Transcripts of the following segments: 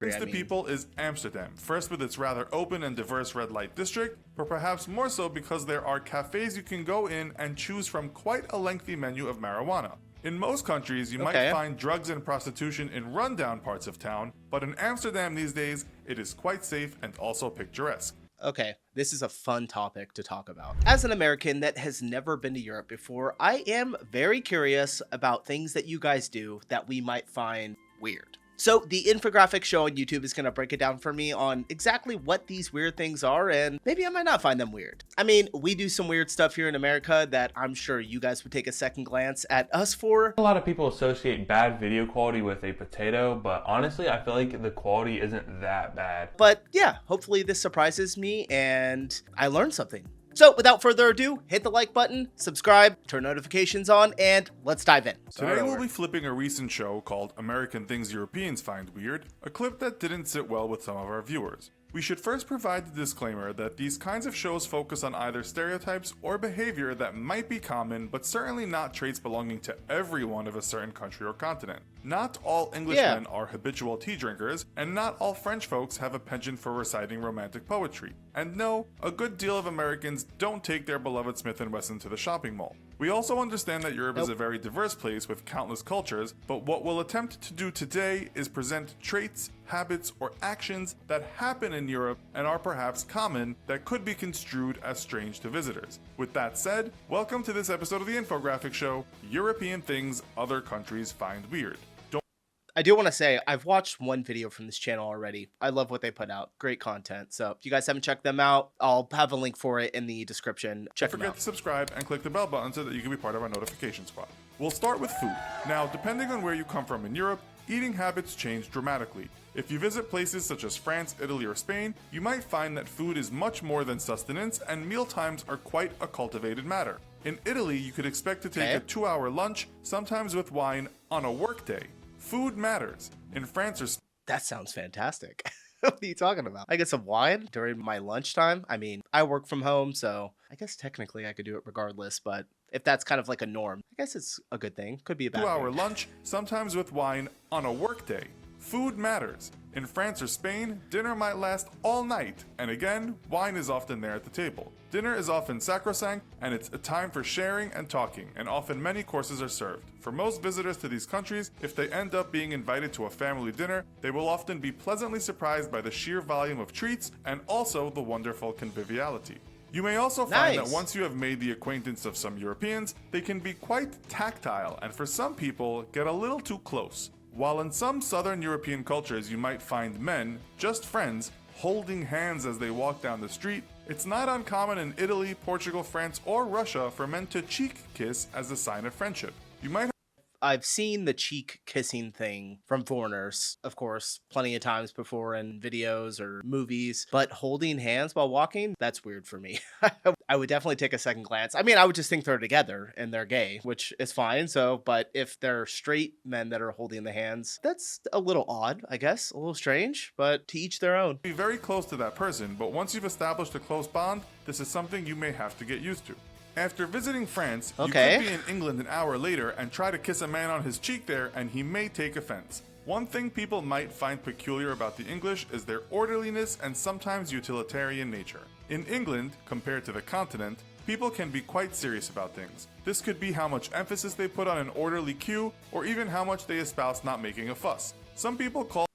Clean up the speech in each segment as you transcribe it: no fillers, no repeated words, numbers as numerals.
The people is Amsterdam, first with its rather open and diverse red light district, but perhaps more so because there are cafes you can go in and choose from quite a lengthy menu of marijuana. In most countries, you might find drugs and prostitution in rundown parts of town, but in Amsterdam these days, it is quite safe and also picturesque. Okay, this is a fun topic to talk about. As an American that has never been to Europe before, I am very curious about things that you guys do that we might find weird. So the infographic show on YouTube is going to break it down for me on exactly what these weird things are, and maybe I might not find them weird. I mean, we do some weird stuff here in America that I'm sure you guys would take a second glance at us for. A lot of people associate bad video quality with a potato, but honestly, I feel like the quality isn't that bad. But yeah, hopefully this surprises me and I learned something. So without further ado, hit the like button, subscribe, turn notifications on, and let's dive in. Today we'll be flipping a recent show called American Things Europeans Find Weird, a clip that didn't sit well with some of our viewers. We should first provide the disclaimer that these kinds of shows focus on either stereotypes or behavior that might be common, but certainly not traits belonging to everyone of a certain country or continent. Not all Englishmen are habitual tea drinkers, and not all French folks have a penchant for reciting romantic poetry. And no, a good deal of Americans don't take their beloved Smith & Wesson to the shopping mall. We also understand that Europe is a very diverse place with countless cultures, but what we'll attempt to do today is present traits, habits, or actions that happen in Europe and are perhaps common that could be construed as strange to visitors. With that said, welcome to this episode of the Infographic Show, European Things Other Countries Find Weird. I do want to say, I've watched one video from this channel already. I love what they put out. Great content. So if you guys haven't checked them out, I'll have a link for it in the description. Check them out. Don't forget to subscribe and click the bell button so that you can be part of our notification squad. We'll start with food. Now, depending on where you come from in Europe, eating habits change dramatically. If you visit places such as France, Italy, or Spain, you might find that food is much more than sustenance and meal times are quite a cultivated matter. In Italy, you could expect to take a 2-hour lunch, sometimes with wine, on a work day. Food matters. In France or Spain. That sounds fantastic. What are you talking about? I get some wine during my lunchtime. I mean, I work from home, so I guess technically I could do it regardless, but if that's kind of like a norm, I guess it's a good thing. Could be a bad 2-hour lunch, sometimes with wine, on a work day. Food matters. In France or Spain, dinner might last all night, and again, wine is often there at the table. Dinner is often sacrosanct, and it's a time for sharing and talking, and often many courses are served. For most visitors to these countries, if they end up being invited to a family dinner, they will often be pleasantly surprised by the sheer volume of treats and also the wonderful conviviality. You may also find that once you have made the acquaintance of some Europeans, they can be quite tactile and for some people get a little too close. While in some southern European cultures you might find men, just friends, holding hands as they walk down the street, it's not uncommon in Italy, Portugal, France, or Russia for men to cheek kiss as a sign of friendship. I've seen the cheek kissing thing from foreigners, of course, plenty of times before in videos or movies, but holding hands while walking, that's weird for me. I would definitely take a second glance. I mean, I would just think they're together and they're gay, which is fine. So, but if they're straight men that are holding the hands, that's a little odd, I guess, a little strange, but to each their own. Be very close to that person, but once you've established a close bond, this is something you may have to get used to. After visiting France, you could be in England an hour later and try to kiss a man on his cheek there and he may take offense. One thing people might find peculiar about the English is their orderliness and sometimes utilitarian nature. In England, compared to the continent, people can be quite serious about things. This could be how much emphasis they put on an orderly queue or even how much they espouse not making a fuss. Some people call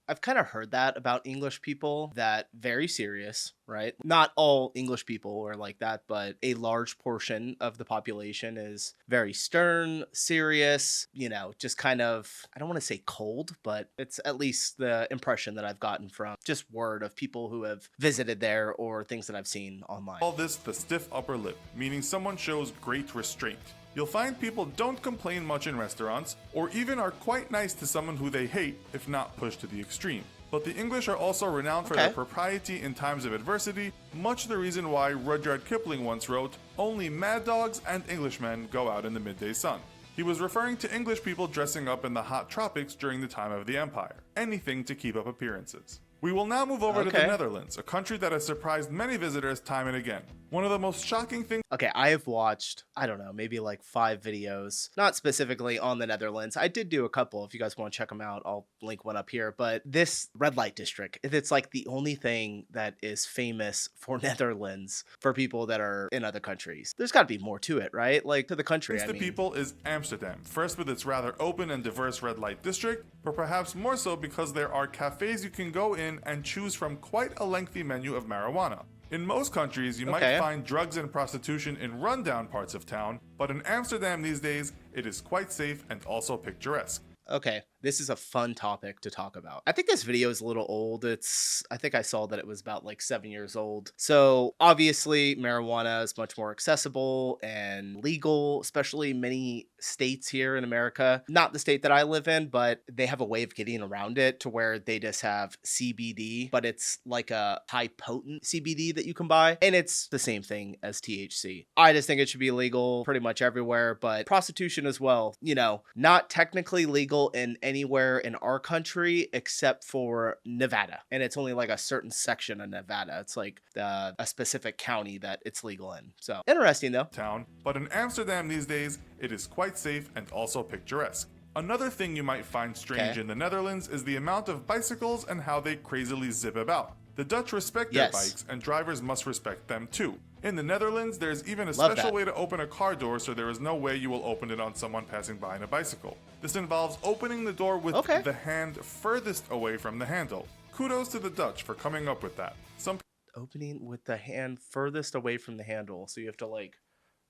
I've kind of heard that about English people, that very serious, right? Not all English people are like that, but a large portion of the population is very stern, serious, you know, just kind of, I don't want to say cold, but it's at least the impression that I've gotten from just word of people who have visited there or things that I've seen online. Call this the stiff upper lip, meaning someone shows great restraint. You'll find people don't complain much in restaurants, or even are quite nice to someone who they hate, if not pushed to the extreme. But the English are also renowned for their propriety in times of adversity, much the reason why Rudyard Kipling once wrote, "Only mad dogs and Englishmen go out in the midday sun." He was referring to English people dressing up in the hot tropics during the time of the Empire. Anything to keep up appearances. We will now move over to the Netherlands, a country that has surprised many visitors time and again. One of the most shocking things Okay, I have watched, I don't know, maybe like 5 videos, not specifically on the Netherlands. I did do a couple. If you guys want to check them out, I'll link one up here. But this red light district, it's like the only thing that is famous for Netherlands for people that are in other countries. There's got to be more to it, right? Like to the country, I to mean. people is Amsterdam. First with its rather open and diverse red light district, but perhaps more so because there are cafes you can go in and choose from quite a lengthy menu of marijuana. In most countries, you might find drugs and prostitution in rundown parts of town, but in Amsterdam these days, it is quite safe and also picturesque. Okay, this is a fun topic to talk about. I think this video is a little old. I think I saw that it was about like 7 years old. So obviously marijuana is much more accessible and legal, especially many states here in America. Not the state that I live in, but they have a way of getting around it to where they just have CBD, but it's like a high potent CBD that you can buy. And it's the same thing as THC. I just think it should be legal pretty much everywhere, but prostitution as well, you know, not technically legal in anywhere in our country except for Nevada, and it's only like a certain section of Nevada. It's like a specific county that it's legal in. So interesting though. But in Amsterdam these days, it is quite safe and also picturesque. Another thing you might find strange in the Netherlands is the amount of bicycles and how they crazily zip about. The Dutch respect their bikes, and drivers must respect them too. In the Netherlands, there's even a special way to open a car door, so there is no way you will open it on someone passing by in a bicycle. This involves opening the door with the hand furthest away from the handle. Kudos to the Dutch for coming up with that. Opening with the hand furthest away from the handle, so you have to like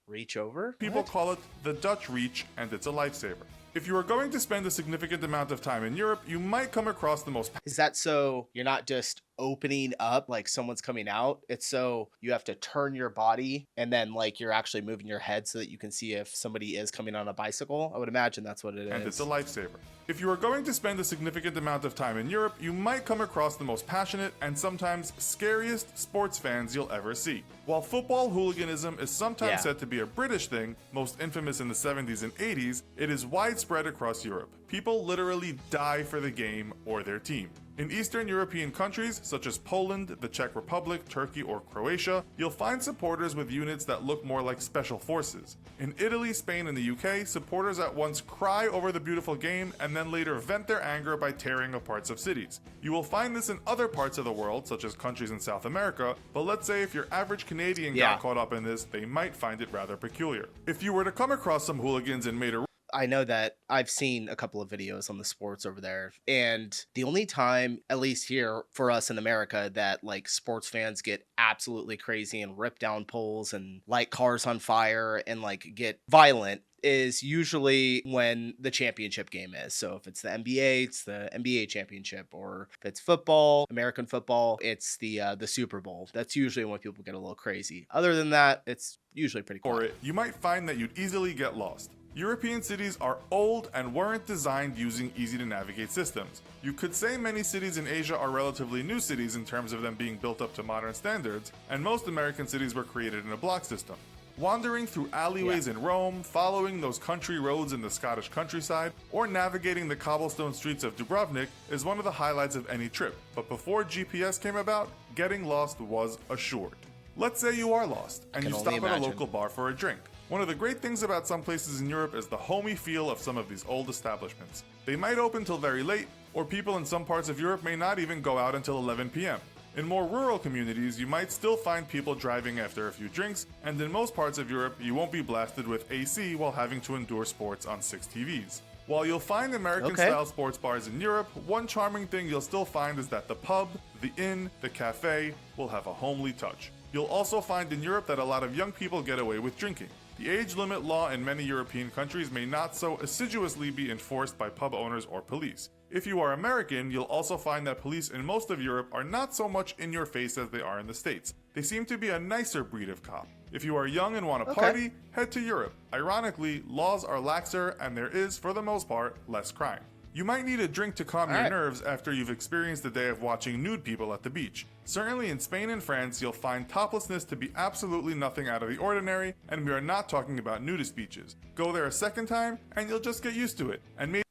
reach over? People call it the Dutch reach, and it's a lifesaver. If you are going to spend a significant amount of time in Europe, you might come across the most... Is that so you're not just opening up like someone's coming out? It's so you have to turn your body and then like you're actually moving your head so that you can see if somebody is coming on a bicycle? I would imagine that's what it is. And it's a lifesaver. If you are going to spend a significant amount of time in Europe, you might come across the most passionate and sometimes scariest sports fans you'll ever see. While football hooliganism is sometimes said to be a British thing, most infamous in the 70s and 80s, it is widespread across Europe. People literally die for the game or their team. In Eastern European countries, such as Poland, the Czech Republic, Turkey, or Croatia, you'll find supporters with units that look more like special forces. In Italy, Spain, and the UK, supporters at once cry over the beautiful game and then later vent their anger by tearing apart parts of cities. You will find this in other parts of the world, such as countries in South America, but let's say if your average Canadian got caught up in this, they might find it rather peculiar. If you were to come across some hooligans and made a I know that I've seen a couple of videos on the sports over there, and the only time, at least here for us in America, that like sports fans get absolutely crazy and rip down poles and light cars on fire and like get violent is usually when the championship game is. So if it's the NBA, it's the NBA championship, or if it's football, American football, it's the Super Bowl. That's usually when people get a little crazy. Other than that, it's usually pretty quiet. You might find that you'd easily get lost. European cities are old and weren't designed using easy-to-navigate systems. You could say many cities in Asia are relatively new cities in terms of them being built up to modern standards, and most American cities were created in a block system. Wandering through alleyways in Rome, following those country roads in the Scottish countryside, or navigating the cobblestone streets of Dubrovnik is one of the highlights of any trip, but before GPS came about, getting lost was assured. Let's say you are lost, and you stop at a local bar for a drink. One of the great things about some places in Europe is the homey feel of some of these old establishments. They might open till very late, or people in some parts of Europe may not even go out until 11 p.m. In more rural communities, you might still find people driving after a few drinks, and in most parts of Europe, you won't be blasted with AC while having to endure sports on 6 TVs. While you'll find American-style sports bars in Europe, one charming thing you'll still find is that the pub, the inn, the cafe will have a homely touch. You'll also find in Europe that a lot of young people get away with drinking. The age limit law in many European countries may not so assiduously be enforced by pub owners or police. If you are American, you'll also find that police in most of Europe are not so much in your face as they are in the States. They seem to be a nicer breed of cop. If you are young and want to party, head to Europe. Ironically, laws are laxer and there is, for the most part, less crime. You might need a drink to calm your nerves after you've experienced a day of watching nude people at the beach. Certainly in Spain and France, you'll find toplessness to be absolutely nothing out of the ordinary, and we are not talking about nudist beaches. Go there a second time, and you'll just get used to it, and maybe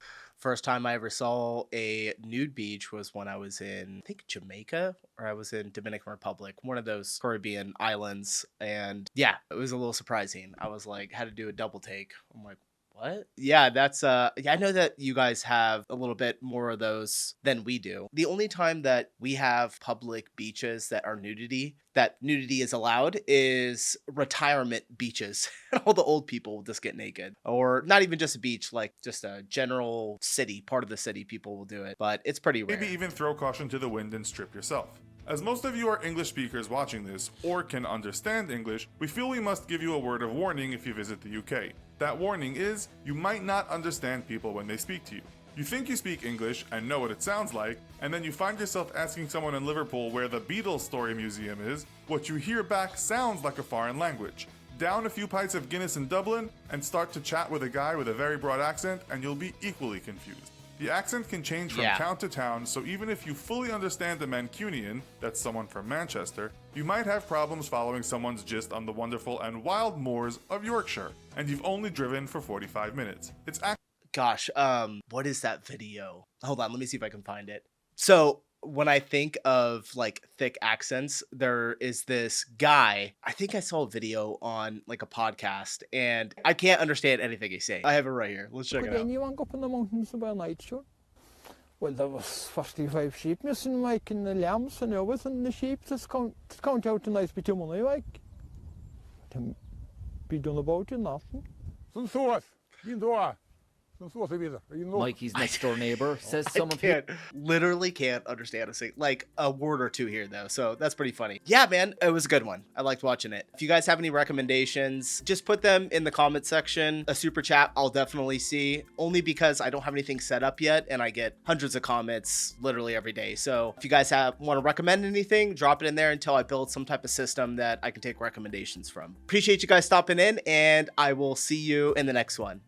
First time I ever saw a nude beach was when I was in, I think, Jamaica, or I was in Dominican Republic, one of those Caribbean islands. And yeah, it was a little surprising. I was like, had to do a double take. I'm like, what? Yeah, that's yeah, I know that you guys have a little bit more of those than we do. The only time that we have public beaches that nudity is allowed is retirement beaches. All the old people will just get naked. Or not even just a beach, like just a general city, part of the city, people will do it. But it's pretty rare. Maybe even throw caution to the wind and strip yourself. As most of you are English speakers watching this, or can understand English, we feel we must give you a word of warning if you visit the UK. That warning is, you might not understand people when they speak to you. You think you speak English and know what it sounds like, and then you find yourself asking someone in Liverpool where the Beatles Story Museum is. What you hear back sounds like a foreign language. Down a few pints of Guinness in Dublin, and start to chat with a guy with a very broad accent, and you'll be equally confused. The accent can change from town to town, so even if you fully understand the Mancunian, that's someone from Manchester, you might have problems following someone's gist on the wonderful and wild moors of Yorkshire, and you've only driven for 45 minutes. It's Gosh, what is that video? Hold on, let me see if I can find it. So when I think of like thick accents, there is this guy. I think I saw a video on like a podcast, and I can't understand anything he's saying. I have it right here. Let's check it out. Anyone go up in the mountains about night, sure? Well, there was 45 sheep missing, like, in the lambs and everything. The sheep just count out a nice bit of money, like. To be done about it, nothing. Mikey's next door neighbor says some of it. Literally can't understand a word or two here though, so that's pretty funny. Yeah, man, it was a good one. I liked watching it. If you guys have any recommendations, just put them in the comment section. A super chat I'll definitely see, only because I don't have anything set up yet, and I get hundreds of comments literally every day. So if you guys want to recommend anything, drop it in there until I build some type of system that I can take recommendations from. Appreciate you guys stopping in, and I will see you in the next one.